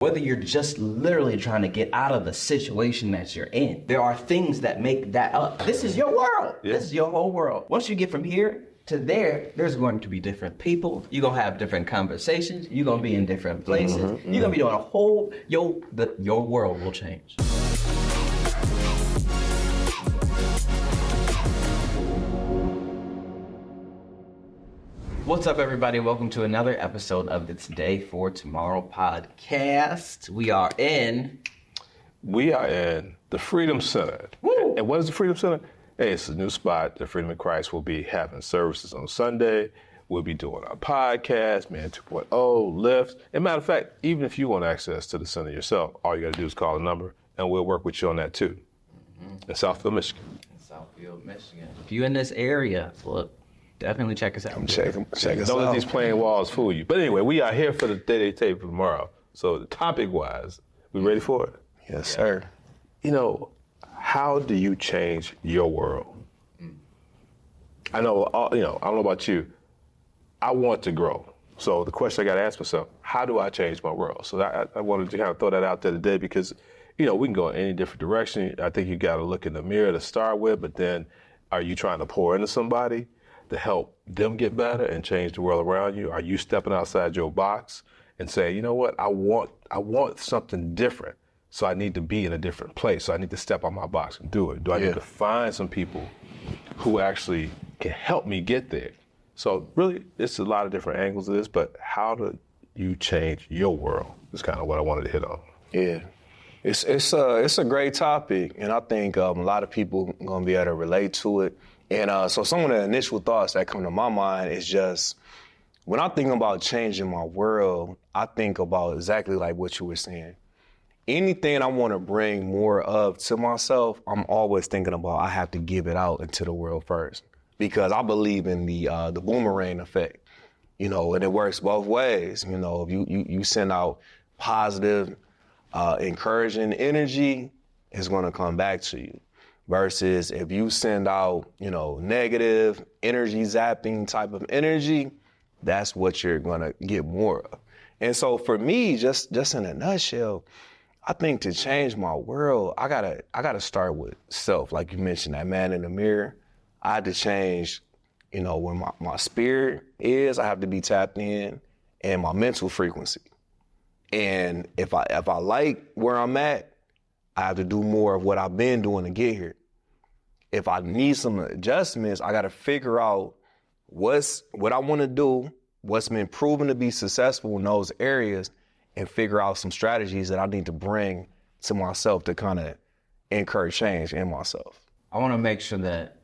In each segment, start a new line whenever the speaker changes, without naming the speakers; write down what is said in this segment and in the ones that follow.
Whether you're just literally trying to get out of the situation that you're in, there are things that make that up. This is your world. Yeah. This is your whole world. Once you get from here to there, there's going to be different people. You're going to have different conversations. You're going to be in different places. You're going to be doing a whole, your world will change. What's up, everybody? Welcome to another episode of the Today for Tomorrow podcast. We are in
the Freedom Center.
Woo!
And what is the Freedom Center? Hey, it's a new spot. The Freedom in Christ will be having services on Sunday. We'll be doing our podcast, Man 2.0, lifts. As a matter of fact, even if you want access to the center yourself, all you got to do is call a number, and we'll work with you on that too. In Southfield, Michigan.
If you're in this area, look, definitely check us out.
Check us out. Don't let these plain walls fool you. But anyway, we are here for the Day Tape for tomorrow. So topic-wise, we ready for it?
Yes, sir.
You know, how do you change your world? I know, I don't know about you. I want to grow. So the question I got to ask myself, how do I change my world? So I wanted to kind of throw that out there today because, we can go in any different direction. I think you got to look in the mirror to start with, but then are you trying to pour into somebody to help them get better and change the world around you? Are you stepping outside your box and saying, you know what, I want something different, so I need to be in a different place, so I need to step out my box and do it? Do I need to find some people who actually can help me get there? So really, it's a lot of different angles of this, but how do you change your world is kind of what I wanted to hit on.
Yeah, it's a great topic, and I think a lot of people are going to be able to relate to it. And so some of the initial thoughts that come to my mind is just, when I think about changing my world, I think about exactly like what you were saying. Anything I want to bring more of to myself, I'm always thinking about I have to give it out into the world first. Because I believe in the boomerang effect, and it works both ways. If you send out positive, encouraging energy, it's going to come back to you. Versus if you send out, negative energy zapping type of energy, that's what you're gonna get more of. And so for me, just in a nutshell, I think to change my world, I gotta start with self. Like you mentioned, that man in the mirror. I had to change, where my spirit is. I have to be tapped in, and my mental frequency. And if I like where I'm at, I have to do more of what I've been doing to get here. If I need some adjustments, I got to figure out what I want to do, what's been proven to be successful in those areas, and figure out some strategies that I need to bring to myself to kind of encourage change in myself.
I want to make sure that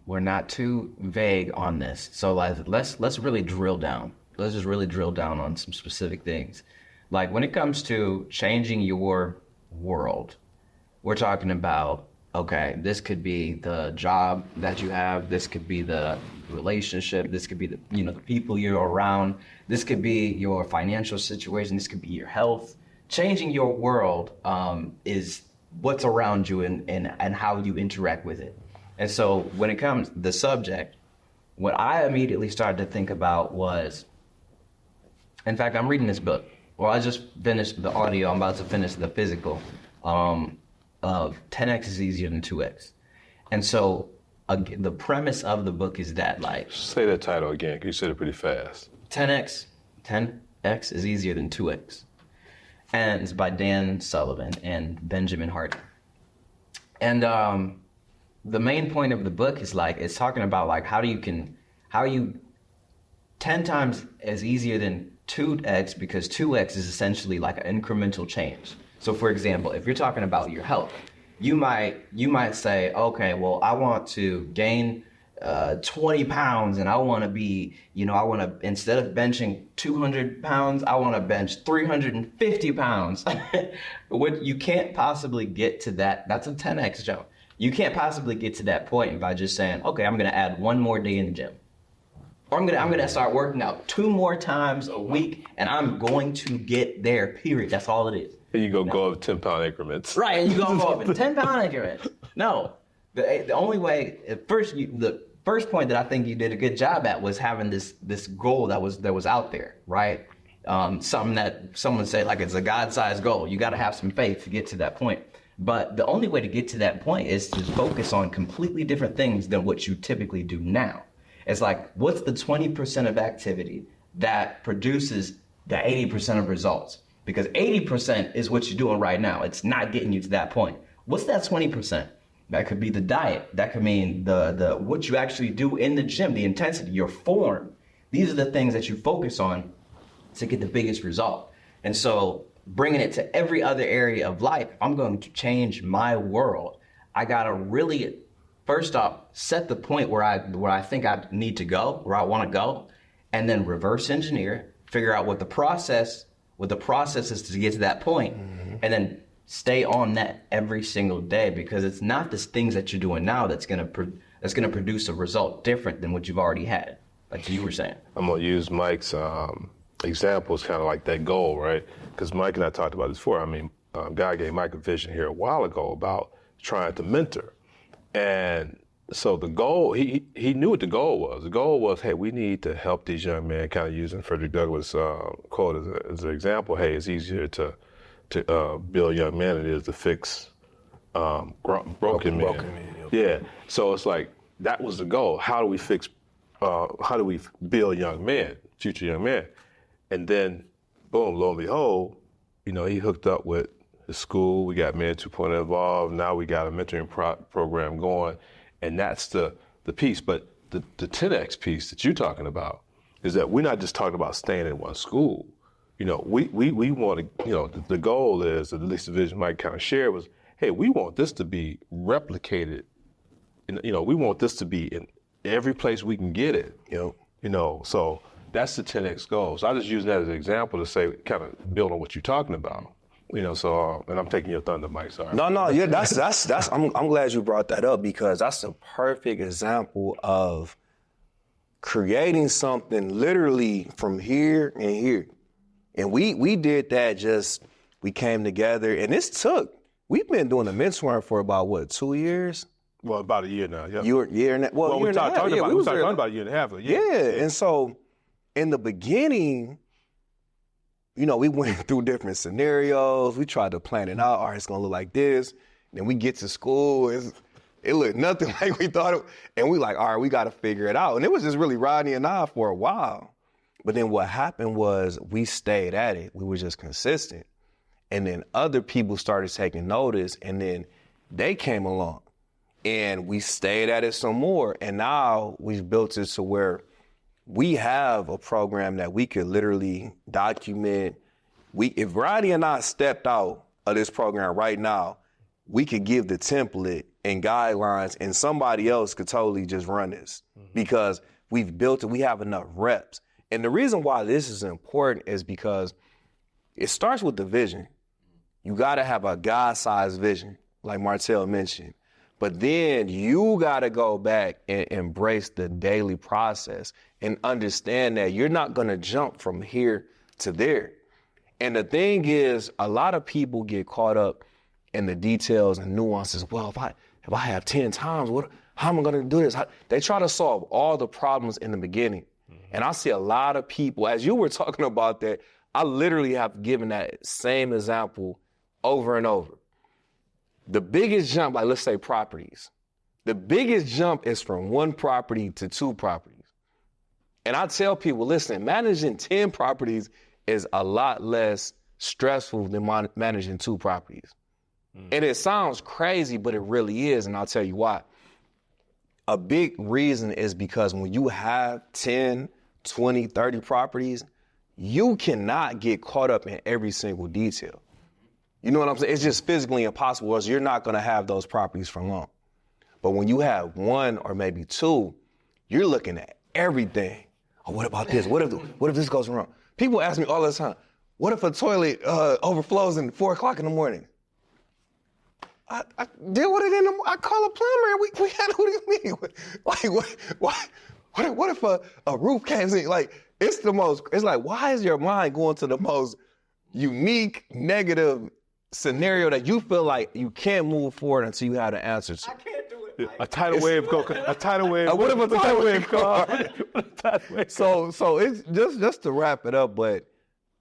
we're not too vague on this. So let's really drill down. Let's just really drill down on some specific things. Like when it comes to changing your world, we're talking about, okay, this could be the job that you have. This could be the relationship. This could be the people you're around. This could be your financial situation. This could be your health. Changing your world is what's around you and how you interact with it. And so when it comes to the subject, what I immediately started to think about was, in fact, I'm reading this book. Well, I just finished the audio. I'm about to finish the physical. Of 10x is easier than 2x. And so the premise of the book is that, like...
Say that title again, because you said it pretty fast.
10x is easier than 2x. And it's by Dan Sullivan and Benjamin Hardy. And the main point of the book is it's talking about how you 10 times is easier than 2x, because 2x is essentially like an incremental change. So for example, if you're talking about your health, you might say, okay, well, I want to gain 20 pounds and I want to be, instead of benching 200 pounds, I want to bench 350 pounds. You can't possibly get to that. That's a 10x jump. You can't possibly get to that point by just saying, okay, I'm going to add one more day in the gym. Or I'm gonna start working out 2 more times a week, and I'm going to get there, period. That's all it is.
And you go up 10-pound increments.
Right, and you're going to go up in 10-pound increments. No, the only way, the first point that I think you did a good job at was having this goal that was out there, right? something that someone said, like, it's a God-sized goal. You got to have some faith to get to that point. But the only way to get to that point is to focus on completely different things than what you typically do now. It's like, what's the 20% of activity that produces the 80% of results? Because 80% is what you're doing right now. It's not getting you to that point. What's that 20%? That could be the diet. That could mean the what you actually do in the gym, the intensity, your form. These are the things that you focus on to get the biggest result. And so bringing it to every other area of life, I'm going to change my world. I got to really, first off, set the point where I think I need to go, where I want to go, and then reverse engineer, figure out what the process is to get to that point, and then stay on that every single day, because it's not the things that you're doing now that's going to produce a result different than what you've already had, like you were saying.
I'm going to use Mike's examples, kind of like that goal, right? Because Mike and I talked about this before. I mean, God gave Mike a vision here a while ago about trying to mentor. And so the goal, he knew what the goal was. The goal was, hey, we need to help these young men, kind of using Frederick Douglass' quote as an example. Hey, it's easier to build young men than it is to fix broken men. Yeah. So it's like, that was the goal. How do we build young men, future young men? And then, boom, lo and behold, he hooked up with the school. We got Men 2.0 involved. Now we got a mentoring program going. And that's the piece. But the 10X piece that you're talking about is that we're not just talking about staying in one school. We want to, the goal is, at least the vision Mike kind of shared was, hey, we want this to be replicated. We want this to be in every place we can get it. So that's the 10X goal. So I just use that as an example to say, kind of build on what you're talking about. So, and I'm taking your thunder, Mike, sorry.
No, yeah, that's, I'm glad you brought that up, because that's a perfect example of creating something literally from here and here. And we did that, we came together, and we've been doing the mentoring for about, 2 years?
Well, about a year now, yeah.
Year and a half.
We started talking about a year and a half.
Yeah, and so in the beginning, we went through different scenarios. We tried to plan it out. All right, it's going to look like this. Then we get to school. It looked nothing like we thought it. And we like, all right, we got to figure it out. And it was just really Rodney and I for a while. But then what happened was we stayed at it. We were just consistent. And then other people started taking notice. And then they came along. And we stayed at it some more. And now we've built it to where we have a program that we could literally document. If Rodney and I stepped out of this program right now, we could give the template and guidelines, and somebody else could totally just run this, because we've built it. We have enough reps. And the reason why this is important is because it starts with the vision. You got to have a God-sized vision, like Martell mentioned. But then you got to go back and embrace the daily process and understand that you're not going to jump from here to there. And the thing is, a lot of people get caught up in the details and nuances. Well, if I have 10 times, how am I going to do this? They try to solve all the problems in the beginning. And I see a lot of people, as you were talking about that, I literally have given that same example over and over. The biggest jump, like let's say properties, the biggest jump is from one property to 2 properties. And I tell people, listen, managing 10 properties is a lot less stressful than managing 2 properties. And it sounds crazy, but it really is. And I'll tell you why. A big reason is because when you have 10, 20, 30 properties, you cannot get caught up in every single detail. You know what I'm saying? It's just physically impossible, else you're not going to have those properties for long. But when you have 1 or maybe 2, you're looking at everything. Oh, what about this? What if this goes wrong? People ask me all the time, what if a toilet overflows at 4 o'clock in the morning? I deal with it I call a plumber and we handle what do you mean? Like, what if a roof came in? Like, it's like, why is your mind going to the most unique, negative scenario that you feel like you can't move forward until you have the answers?
I can't do it. A tidal wave go. A tidal wave.
What if a tidal wave go? So it's just to wrap it up. But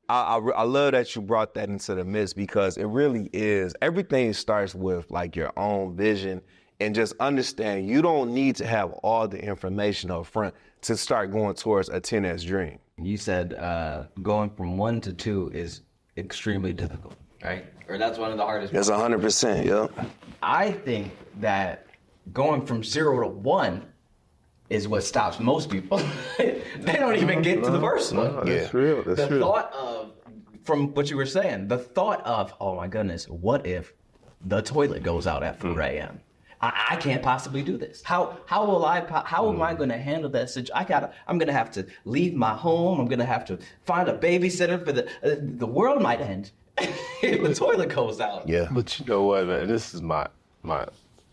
I love that you brought that into the mix because it really is. Everything starts with like your own vision and just understand you don't need to have all the information up front to start going towards a 10X dream.
You said going from 1 to 2 is extremely difficult, right? Or that's one of the hardest.
That's 100%, yeah.
I think that going from 0 to 1 is what stops most people. They don't even get to the first one.
No, that's real. That's
the
real.
thought of, from what you were saying, the thought of, oh my goodness, what if the toilet goes out at 4 a.m.? I can't possibly do this. How am I going to handle that situation? I'm going to have to leave my home. I'm going to have to find a babysitter for the world might end if the toilet goes out.
Yeah.
But you know what, man? This is my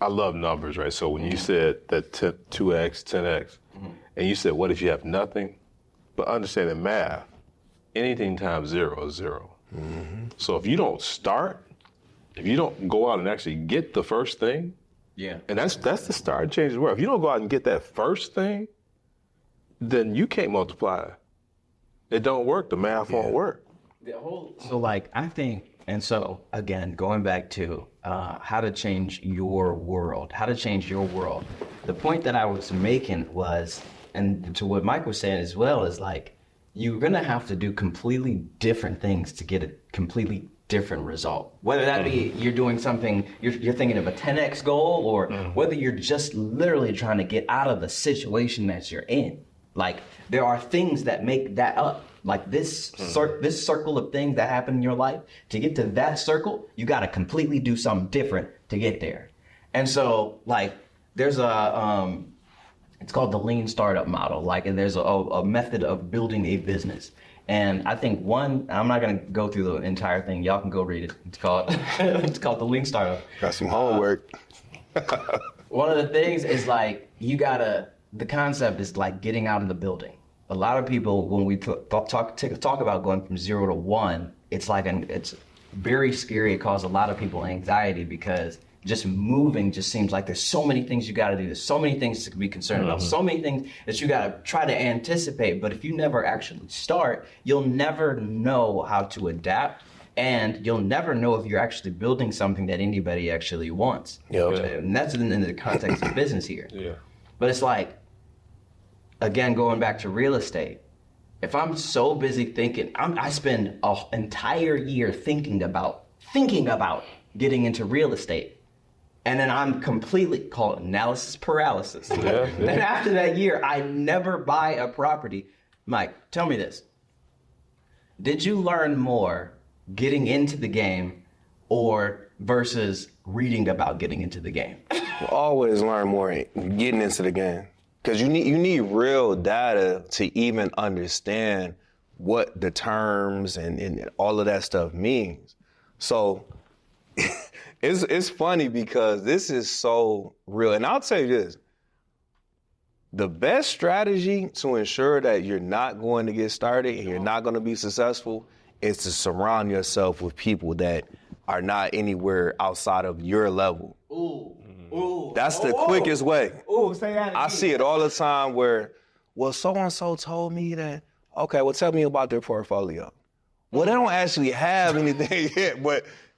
I love numbers, right? So when you said that 2x, 10x, and you said, what if you have nothing? But understand in math, anything times 0 is 0. So if you don't start, if you don't go out and actually get the first thing,
Yeah.
and that's the start, changes the world. If you don't go out and get that first thing, then you can't multiply. It don't work. The math won't work.
So like, I think, and so again, going back to how to change your world, the point that I was making was, and to what Mike was saying as well, is like, you're gonna have to do completely different things to get a completely different result. Whether that be you're doing something, you're thinking of a 10x goal, or whether you're just literally trying to get out of the situation that you're in. Like, there are things that make that up. Like this circle of things that happen in your life, to get to that circle, you got to completely do something different to get there. And so, like, there's it's called the lean startup model. Like, and there's a method of building a business. And I think I'm not going to go through the entire thing. Y'all can go read it. It's called the lean startup.
Got some homework.
One of the things is like, the concept is like getting out of the building. A lot of people, when we talk about going from 0 to 1, it's very scary. It causes a lot of people anxiety because just moving just seems like there's so many things you got to do. There's so many things to be concerned about, so many things that you got to try to anticipate. But if you never actually start, you'll never know how to adapt, and you'll never know if you're actually building something that anybody actually wants.
Yeah.
And that's in the context of business here.
Yeah.
But it's like, again, going back to real estate, if I'm so busy thinking, I spend an entire year thinking about getting into real estate, and then I'm completely called analysis paralysis.
Yeah.
Then after that year, I never buy a property. Mike, tell me this. Did you learn more getting into the game or versus reading about getting into the game?
You always learn more getting into the game. Because you need real data to even understand what the terms and all of that stuff means. So it's funny because this is so real. And I'll tell you this, the best strategy to ensure that you're not going to get started and you're not going to be successful is to surround yourself with people that are not anywhere outside of your level.
Ooh. Ooh.
That's the quickest way.
Ooh, say that again.
I see it all the time where, well, so-and-so told me that, okay, well, tell me about their portfolio. Well, they don't actually have anything yet,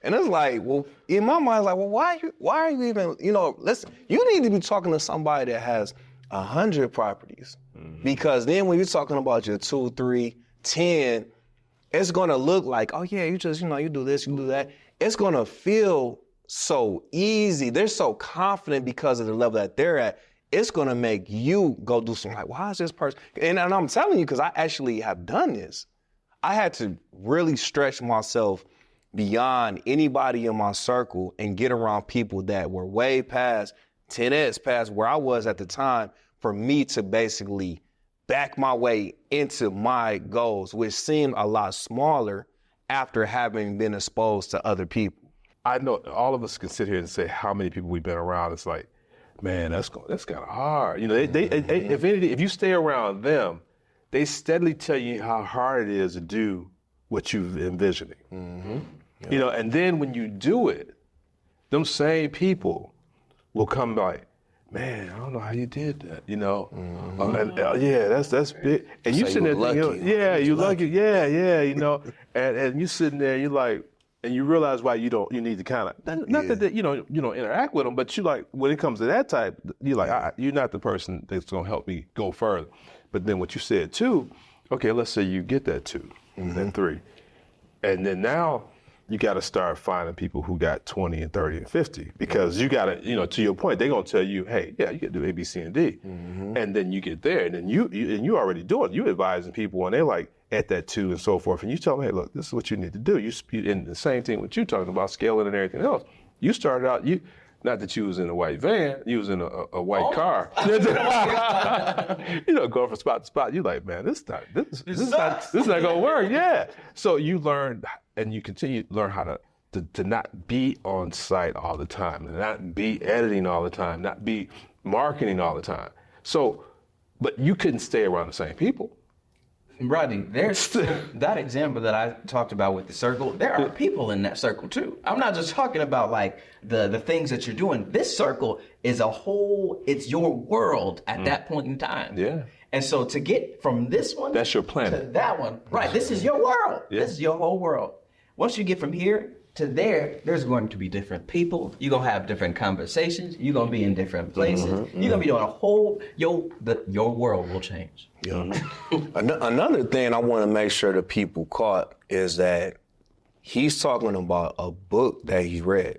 and it's like, well, in my mind, it's like, well, why are you even, you need to be talking to somebody that has 100 properties. Because then when you're talking about your 2, 3, 10, it's going to look like, oh yeah, you just, you do this, you do that. It's going to feel so easy. They're so confident because of the level that they're at. It's going to make you go do something like, why is this person? And I'm telling you, because I actually have done this. I had to really stretch myself beyond anybody in my circle and get around people that were way past 10x, past where I was at the time, for me to basically back my way into my goals, which seemed a lot smaller after having been exposed to other people.
I know all of us can sit here and say how many people we've been around. It's like, man, that's kind of hard. If you stay around them, they steadily tell you how hard it is to do what you've envisioning. And then when you do it, them same people will come by, man, I don't know how you did that, you know? Yeah, that's big. And you sitting there thinking, you lucky. Yeah, you know? and you sitting there, you like, and you realize why you need to kind of, not that you don't interact with them, but you like, when it comes to that type, you're like, you're not the person that's going to help me go further. But then what you said too, okay, let's say you get that 2, then 3. And then now you got to start finding people who got 20 and 30 and 50, because you got to, to your point, they're going to tell you, hey, yeah, you got to do A, B, C, and D. And then you get there, and then you already doing it. You advising people, and they're like at that 2 and so forth. And you tell them, hey, look, this is what you need to do. And the same thing with you talking about scaling and everything else. You started out, not that you was in a white van, you was in a white car. Going from spot to spot. You like, man, this is not gonna work. Yeah. So you learned, and you continue to learn how to not be on site all the time, and not be editing all the time, not be marketing all the time. So, but you couldn't stay around the same people.
Rodney, there's that example that I talked about with the circle. There are people in that circle too. I'm not just talking about like the things that you're doing. This circle is a whole, it's your world at that point in time.
Yeah.
And so to get from this one,
that's your planet,
to that one, right? This is your world.
Yeah.
This is your whole world. Once you get from here to there, there's going to be different people. You're going to have different conversations. You're going to be in different places. You're going to be doing a whole, your world will change.
Yeah. Another thing I want to make sure that people caught is that he's talking about a book that he read.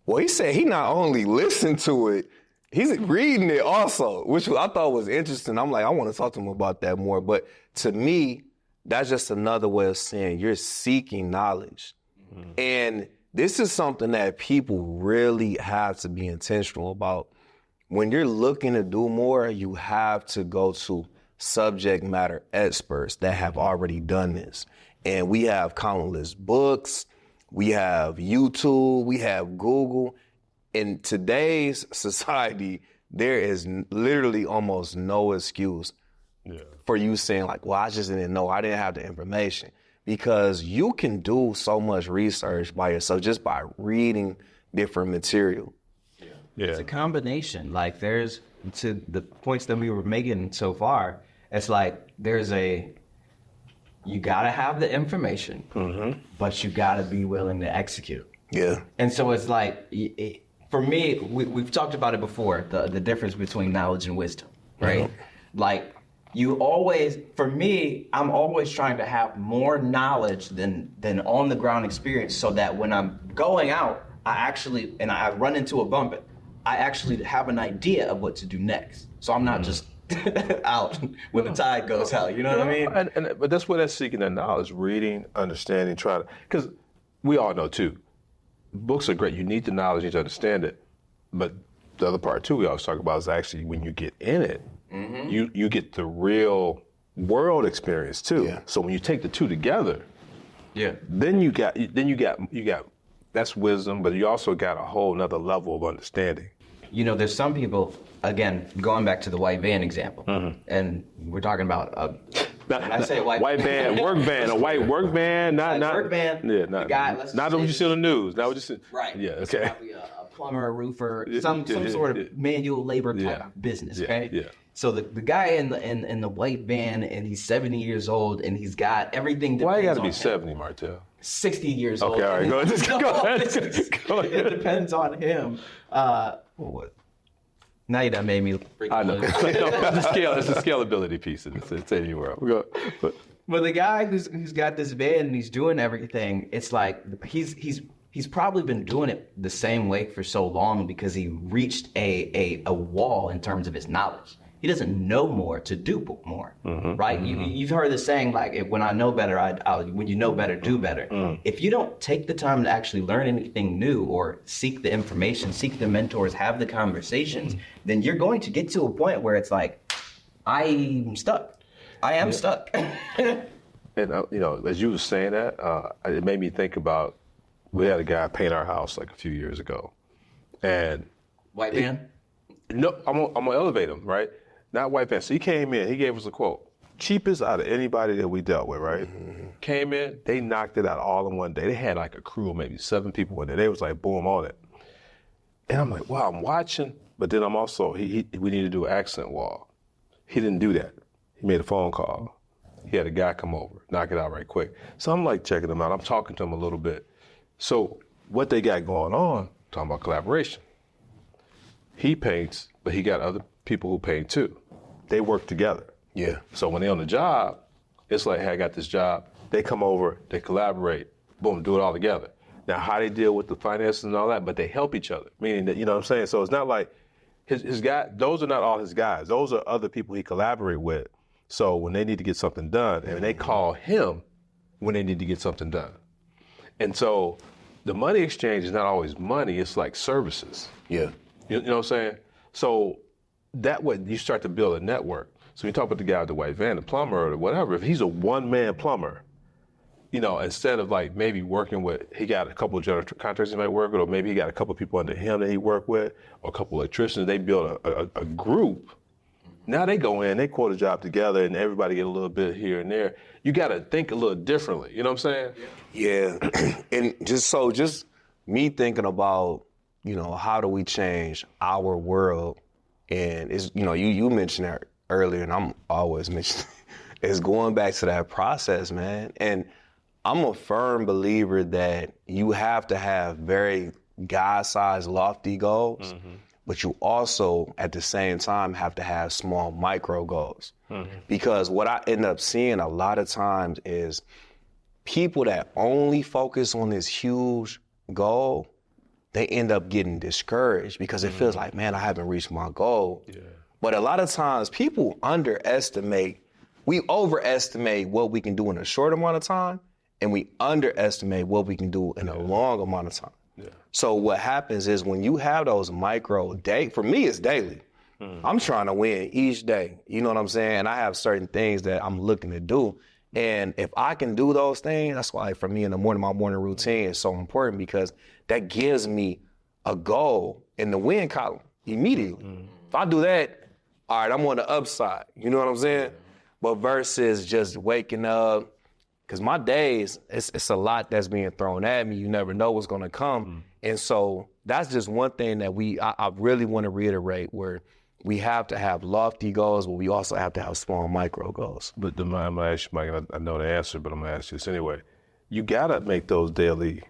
Well, he said he not only listened to it, he's reading it also, which I thought was interesting. I'm like, I want to talk to him about that more. But to me, that's just another way of saying you're seeking knowledge. And this is something that people really have to be intentional about. When you're looking to do more, you have to go to subject matter experts that have already done this. And we have countless books, we have YouTube, we have Google. In today's society, there is literally almost no excuse for you saying like, well, I just didn't know, I didn't have the information. Because you can do so much research by yourself just by reading different material.
Yeah. It's a combination. Like there's, to the points that we were making so far, it's like you gotta have the information, but you gotta be willing to execute.
Yeah.
And so it's like, for me, we've talked about it before, the difference between knowledge and wisdom, right? Like, for me, I'm always trying to have more knowledge than on the ground experience, so that when I'm going out, I run into a bump, I actually have an idea of what to do next. So I'm not just out when the tide goes out, you know what I mean?
But that's where that's seeking that knowledge, reading, understanding, because we all know too, books are great. You need the knowledge, you need to understand it. But the other part too we always talk about is actually when you get in it, you get the real world experience too. Yeah. So when you take the two together, then you got that's wisdom, but you also got a whole nother level of understanding.
There's some people, again, going back to the white van example, and we're talking about I say white
van, work van, a white work van, not
work van.
Yeah, not what you see on the news. Not what you see.
Right.
Yeah. Okay.
Probably a plumber, a roofer, some sort of manual labor type business. Okay.
Yeah.
So the guy in the white van, and he's 70 years old, and he's got everything.
Why you got to be 70, Martell?
60 years old.
Okay, all right, go ahead. Go ahead.
It depends on him. What? Now you done made me freak out.
I know. It's the scalability piece. It's anywhere.
But the guy who's got this van and he's doing everything, it's like he's probably been doing it the same way for so long because he reached a wall in terms of his knowledge. He doesn't know more to do more, right? You've heard the saying, like, when I know better, when you know better, do better. If you don't take the time to actually learn anything new or seek the information, seek the mentors, have the conversations, then you're going to get to a point where it's like, I'm stuck. I am stuck.
And, as you were saying that, it made me think about, we had a guy paint our house like a few years ago. And
white van?
No, I'm gonna elevate him, right? Not white van. So he came in, he gave us a quote. Cheapest out of anybody that we dealt with, right? Came in, they knocked it out all in one day. They had like a crew of maybe 7 people one day. They was like, boom, on it. And I'm like, wow, I'm watching, but then I'm also, we need to do an accent wall. He didn't do that. He made a phone call. He had a guy come over, knock it out right quick. So I'm like checking him out. I'm talking to him a little bit. So what they got going on, talking about collaboration. He paints, but he got other people who paint too. They work together.
Yeah.
So when they're on the job, it's like, hey, I got this job. They come over, they collaborate, boom, do it all together. Now, how they deal with the finances and all that, but they help each other, meaning that, you know what I'm saying? So it's not like his guy, those are not all his guys. Those are other people he collaborate with. So when they need to get something done, and they call him when they need to get something done. And so the money exchange is not always money, it's like services.
Yeah.
You know what I'm saying? So that way you start to build a network. So you talk about the guy with the white van, the plumber or whatever, if he's a one-man plumber, you know, instead of like maybe working with, he got a couple of general contractors he might work with, or maybe he got a couple of people under him that he worked with, or a couple of electricians, they build a group. Now they go in, they quote a job together, and everybody get a little bit here and there. You got to think a little differently, you know what I'm saying?
Yeah, and just me thinking about, you know, how do we change our world, and it's, you know, you mentioned that earlier, and I'm always mentioning it's going back to that process, man. And I'm a firm believer that you have to have very God-sized, lofty goals, but you also, at the same time, have to have small micro goals. Because what I end up seeing a lot of times is people that only focus on this huge goal, they end up getting discouraged because it feels like, man, I haven't reached my goal. Yeah. But a lot of times people we overestimate what we can do in a short amount of time, and we underestimate what we can do in a long amount of time. Yeah. So what happens is when you have those for me, it's daily. I'm trying to win each day. You know what I'm saying? I have certain things that I'm looking to do. And if I can do those things, that's why for me in the morning, my morning routine is so important, because that gives me a goal in the win column immediately. If I do that, all right, I'm on the upside. You know what I'm saying? But versus just waking up, because my days, it's a lot that's being thrown at me. You never know what's going to come. And so that's just one thing that I really want to reiterate, where we have to have lofty goals, but we also have to have small micro goals.
But I'm going to ask you, Mike, I know the answer, but I'm going to ask you this anyway. You got to make those daily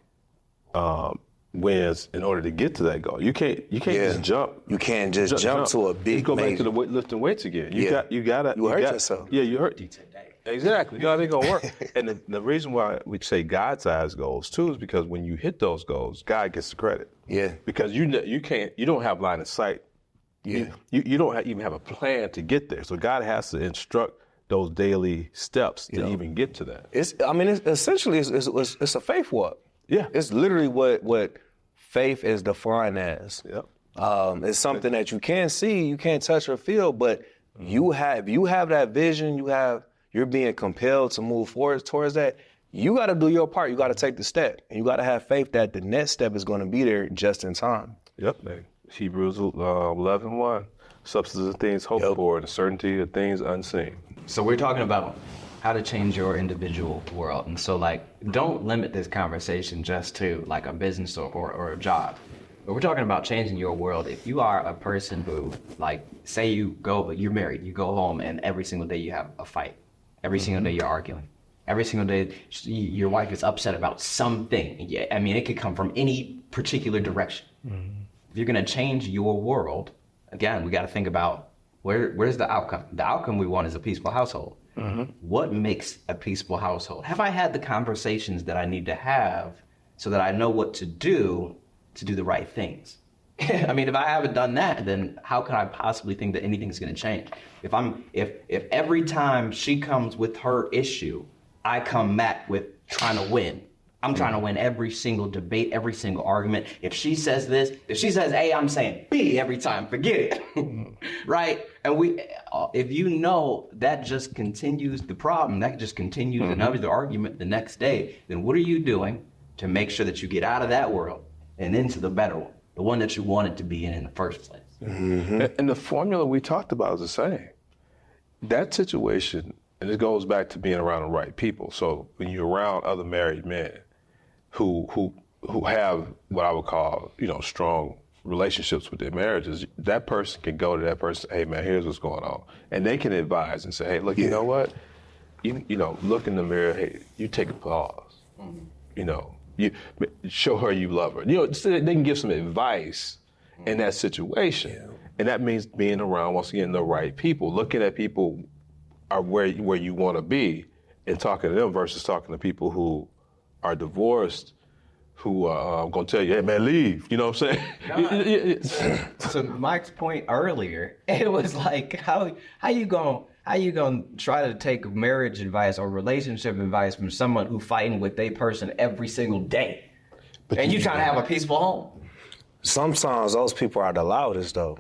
wins in order to get to that goal. You can't just jump.
You can't just jump to a big.
You go back to the lifting weights again. You got to.
You hurt yourself.
Yeah, you hurt. Exactly. You know, it ain't gonna work. And the reason why we say God-sized goals too is because when you hit those goals, God gets the credit. Yeah. Because you don't have line of sight. Yeah. You don't even have a plan to get there. So God has to instruct those daily steps to even get to that.
It's essentially a faith walk.
Yeah.
It's literally what faith is defined as. Yep. It's something that you can't see, you can't touch or feel, but you have that vision, you're being compelled to move forward towards that. You got to do your part. You got to take the step, and you got to have faith that the next step is going to be there just in time.
Yep, man. Hebrews 11:1. Substance of things hoped for, and the certainty of things unseen.
So we're talking about how to change your individual world. And so, like, don't limit this conversation just to, like, a business or a job. But we're talking about changing your world. If you are a person who, like, say you're married, you go home, and every single day you have a fight. Every single day you're arguing. Every single day your wife is upset about something. I mean, it could come from any particular direction. If you're going to change your world, again, we got to think about where's the outcome. The outcome we want is a peaceful household. What makes a peaceful household? Have I had the conversations that I need to have so that I know what to do the right things? I mean, if I haven't done that, then how can I possibly think that anything's going to change? If every time she comes with her issue, I come back with trying to win. I'm trying to win every single debate, every single argument. If she says this, if she says A, I'm saying B every time. Forget it, right? And if you know that just continues the problem, that just continues another argument the next day, then what are you doing to make sure that you get out of that world and into the better one? The one that you wanted to be in the first place.
And the formula we talked about is the same. That situation, and it goes back to being around the right people. So when you're around other married men who have what I would call, strong relationships with their marriages, that person can go to that person, hey man, here's what's going on. And they can advise and say, hey, look, you know what? You know, look in the mirror, hey, you take a pause. You know, you show her you love her. You know, so they can give some advice in that situation. Yeah. And that means being around, once again, the right people, looking at people are where you want to be and talking to them versus talking to people who are divorced, who are going to tell you, hey man, leave. You know what I'm saying?
To Mike's point earlier, it was like, how you gonna try to take marriage advice or relationship advice from someone who fighting with their person every single day, and you trying to have a peaceful home?
Sometimes those people are the loudest though,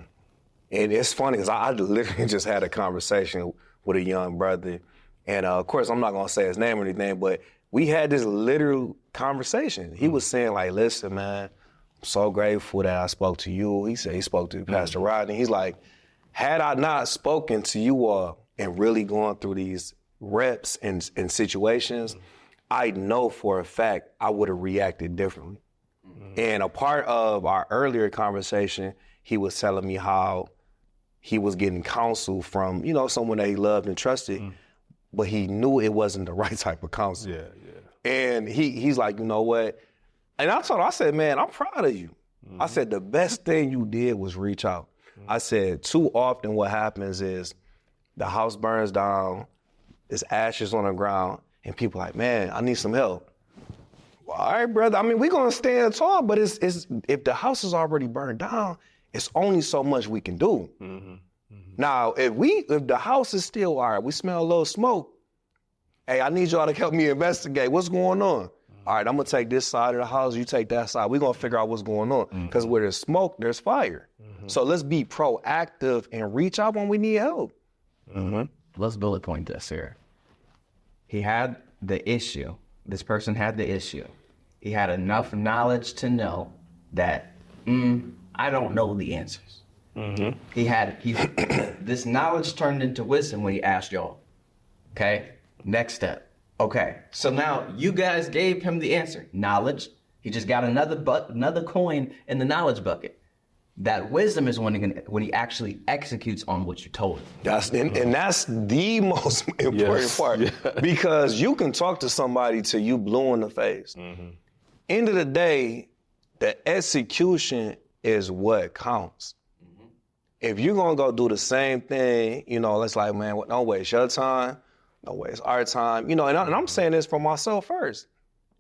and it's funny because I literally just had a conversation with a young brother, and of course I'm not gonna say his name or anything, but we had this literal conversation. He was saying like, listen, man, I'm so grateful that I spoke to you. He said he spoke to Pastor Rodney. He's like, had I not spoken to you all and really going through these reps and situations, I know for a fact I would have reacted differently. And a part of our earlier conversation, he was telling me how he was getting counsel from, you know, someone that he loved and trusted, but he knew it wasn't the right type of counsel.
Yeah.
And he's like, you know what? And I told him, I said, man, I'm proud of you. I said, the best thing you did was reach out. I said, too often what happens is the house burns down, there's ashes on the ground, and people like, man, I need some help. Well, all right, brother. I mean, we're going to stand tall, but it's if the house is already burned down, it's only so much we can do. Now, if the house is still, all right, we smell a little smoke, hey, I need y'all to help me investigate. What's going on? All right, I'm going to take this side of the house. You take that side. We're going to figure out what's going on. Because where there's smoke, there's fire. So let's be proactive and reach out when we need help.
Let's bullet point this here. He had the issue. This person had the issue. He had enough knowledge to know that, I don't know the answers. This knowledge turned into wisdom when he asked y'all. Okay? Next step. Okay, so now you guys gave him the answer. Knowledge. He just got another coin in the knowledge bucket. That wisdom is when he actually executes on what you told him.
That's the most important part. Yeah. Because you can talk to somebody till you blue in the face. End of the day, the execution is what counts. If you're gonna go do the same thing, you know, it's like, man, don't waste your time. No way, it's our time. You know, and I'm saying this for myself first.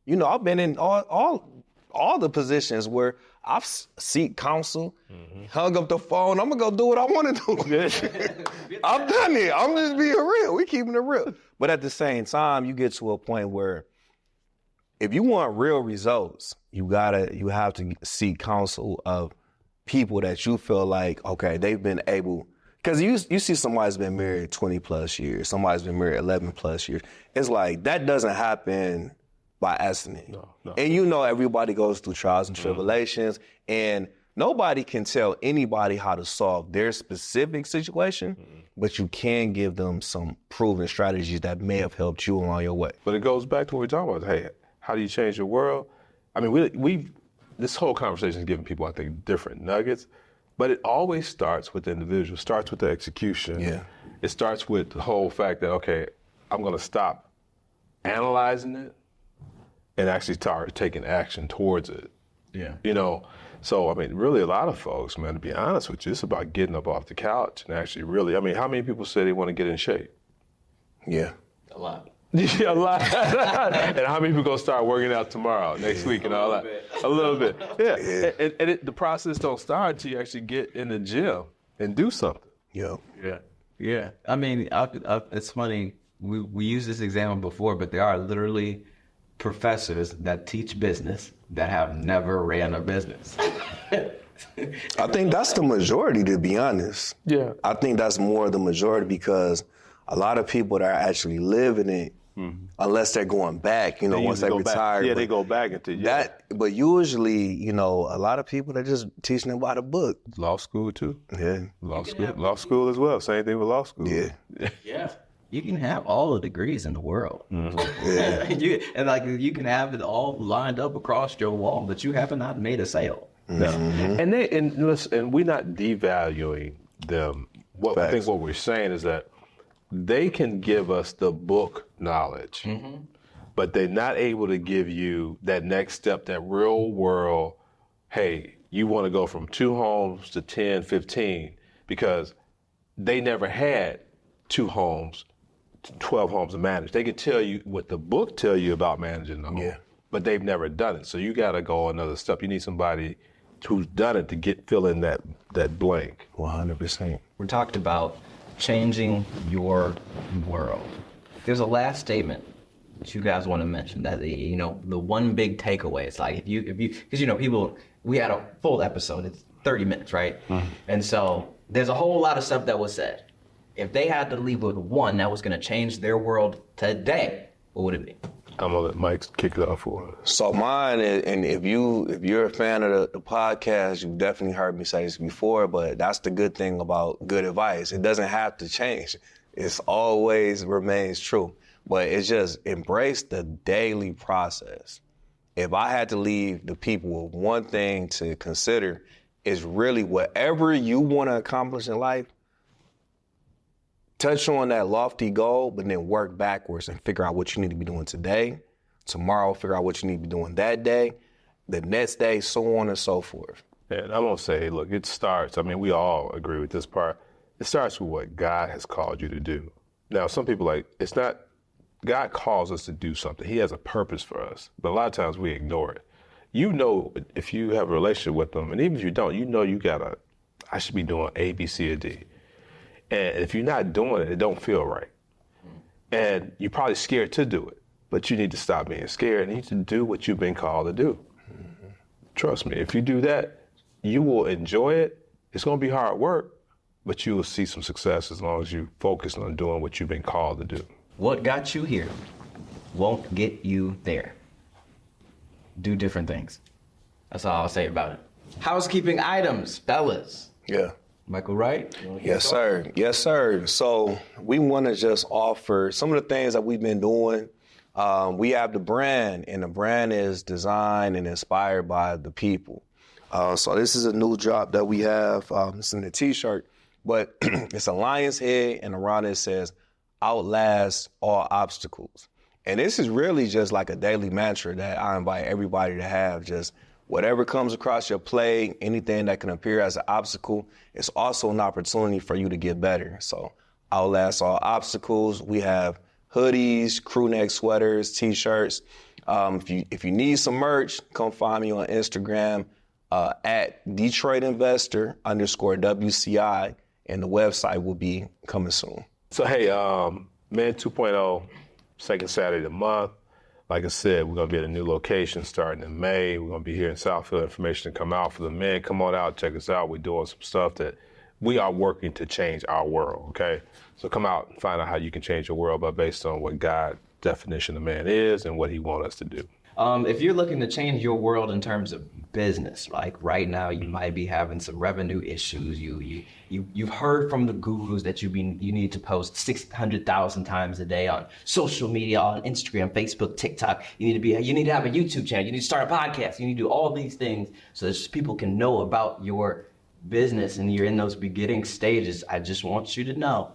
You know, I've been in all the positions where I've seek counsel, hung up the phone. I'm gonna go do what I want to do. I've done it. I'm just being real. We keeping it real. But at the same time, you get to a point where if you want real results, you have to seek counsel of people that you feel like, okay, they've been able. Because you see somebody's been married 20 plus years, somebody's been married 11 plus years. It's like, that doesn't happen by accident. No. And you know everybody goes through trials and tribulations, and nobody can tell anybody how to solve their specific situation, but you can give them some proven strategies that may have helped you along your way.
But it goes back to what we're talking about. Hey, how do you change your world? I mean, this whole conversation is giving people, I think, different nuggets. But it always starts with the individual, starts with the execution. Yeah. It starts with the whole fact that, okay, I'm going to stop analyzing it and actually start taking action towards it. Yeah. You know, so, I mean, really a lot of folks, man, to be honest with you, it's about getting up off the couch and actually really, I mean, how many people say they want to get in shape?
Yeah.
A lot.
Yeah, a lot. And how many people gonna start working out tomorrow, next week, and all that? A little bit. Yeah. And the process don't start until you actually get in the gym and do something.
Yeah. I mean, it's funny. We used this example before, but there are literally professors that teach business that have never ran a business.
I think that's the majority, to be honest. Yeah. I think that's more the majority because a lot of people that are actually living it, unless they're going back, you know, once they retire.
Yeah, they go back into
that. But usually, you know, a lot of people are just teaching them by the book.
Law school too.
Yeah.
Law school as well. Same thing with law school.
Yeah.
You can have all the degrees in the world. You can have it all lined up across your wall, but you have not made a sale.
No. And we're not devaluing them. I think what we're saying is that they can give us the book knowledge, but they're not able to give you that next step, that real world, hey, you want to go from 2 homes to 10, 15, because they never had 2 homes, 12 homes to manage. They can tell you what the book tell you about managing the home, but they've never done it. So you got to go another step. You need somebody who's done it to fill in that blank.
100%.
We talked about changing your world. There's a last statement that you guys want to mention, that the one big takeaway. It's like if you because people, we had a full episode. It's 30 minutes, right? And so there's a whole lot of stuff that was said. If they had to leave with one that was going to change their world today, what would it be?
I'm gonna let Mike kick it off for us.
So mine is, and if you're a fan of the podcast, you've definitely heard me say this before, but that's the good thing about good advice. It doesn't have to change. It's always remains true. But it's just embrace the daily process. If I had to leave the people with one thing to consider, is really whatever you want to accomplish in life, touch on that lofty goal, but then work backwards and figure out what you need to be doing today. Tomorrow, figure out what you need to be doing that day. The next day, so on and so forth.
And I'm going to say, look, it starts, we all agree with this part. It starts with what God has called you to do. Now, some people it's not, God calls us to do something. He has a purpose for us. But a lot of times we ignore it. If you have a relationship with them, and even if you don't, I should be doing A, B, C, or D. And if you're not doing it, it don't feel right. And you're probably scared to do it, but you need to stop being scared and you need to do what you've been called to do. Trust me, if you do that, you will enjoy it. It's going to be hard work, but you will see some success as long as you focus on doing what you've been called to do.
What got you here won't get you there. Do different things. That's all I'll say about it. Housekeeping items, fellas.
Yeah.
Michael Wright?
Yes, sir. Yes, sir. So we want to just offer some of the things that we've been doing. We have the brand, and the brand is designed and inspired by the people. So this is a new drop that we have. It's in the T-shirt, but it's a lion's head, and around it says, outlast all obstacles. And this is really just like a daily mantra that I invite everybody to have. Just whatever comes across your plate, anything that can appear as an obstacle, it's also an opportunity for you to get better. So outlast all obstacles. We have hoodies, crew neck sweaters, T-shirts. If you need some merch, come find me on Instagram at DetroitInvestor_WCI, and the website will be coming soon.
So hey, Men 2.0, second Saturday of the month. Like I said, we're going to be at a new location starting in May. We're going to be here in Southfield. Information to come out for the men. Come on out, check us out. We're doing some stuff that we are working to change our world, okay? So come out and find out how you can change your world based on what God's definition of man is and what he wants us to do.
If you're looking to change your world in terms of business, like right now you might be having some revenue issues. You've heard from the gurus that you need to post 600,000 times a day on social media, on Instagram, Facebook, TikTok. You need to have a YouTube channel. You need to start a podcast. You need to do all these things so that people can know about your business, and you're in those beginning stages. I just want you to know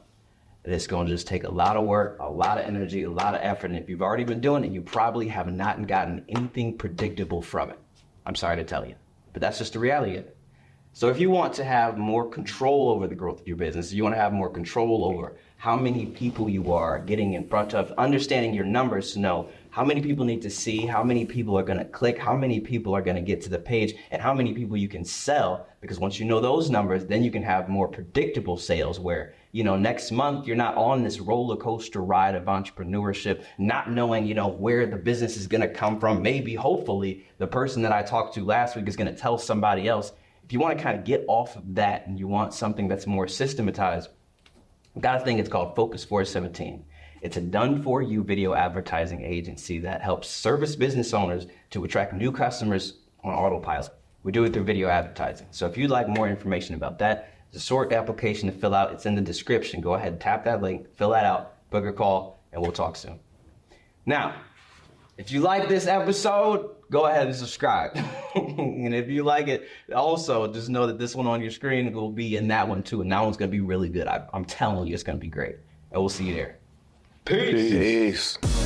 that it's going to just take a lot of work, a lot of energy, a lot of effort. And if you've already been doing it, you probably have not gotten anything predictable from it. I'm sorry to tell you, but that's just the reality of it. So if you want to have more control over the growth of your business, you want to have more control over how many people you are getting in front of, understanding your numbers to know how many people need to see, how many people are going to click, how many people are going to get to the page, and how many people you can sell. Because once you know those numbers, then you can have more predictable sales where, next month you're not on this roller coaster ride of entrepreneurship, not knowing, where the business is going to come from. Maybe, hopefully, the person that I talked to last week is going to tell somebody else. If you want to kind of get off of that and you want something that's more systematized, I've got a thing, it's called Focus 417. It's a done-for-you video advertising agency that helps service business owners to attract new customers on autopilot. We do it through video advertising. So if you'd like more information about that, there's a short application to fill out. It's in the description. Go ahead and tap that link, fill that out, book a call, and we'll talk soon. Now, If you like this episode, go ahead and subscribe. And if you like it, also just know that this one on your screen will be in that one too. And that one's going to be really good. I'm telling you, it's going to be great. And we'll see you there.
Peace.
Peace.